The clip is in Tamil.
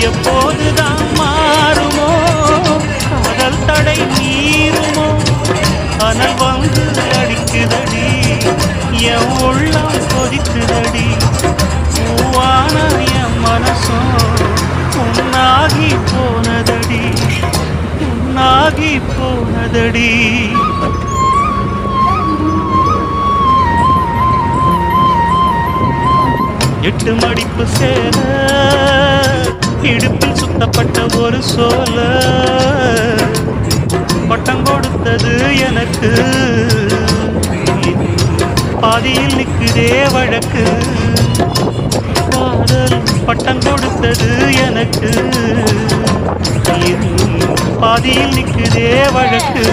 எப்போதுதான் மாறுமோ காதல் தடை மீறுமோ அனல் வந்து அடிக்குதடி என் உள்ளம் கொதிக்குதடி பூவான என் மனசும் உன்னாகி போனதடி உன்னாகி போனதடி எட்டு மடிப்பு சேர இடுப்பில் சுத்தப்பட்ட ஒரு சோல பட்டம் கொடுத்தது எனக்கு பாதியில் நிற்குதே வழக்கு காதல் பட்டம் கொடுத்தது எனக்கு பாதியில் நிற்குதே வழக்கு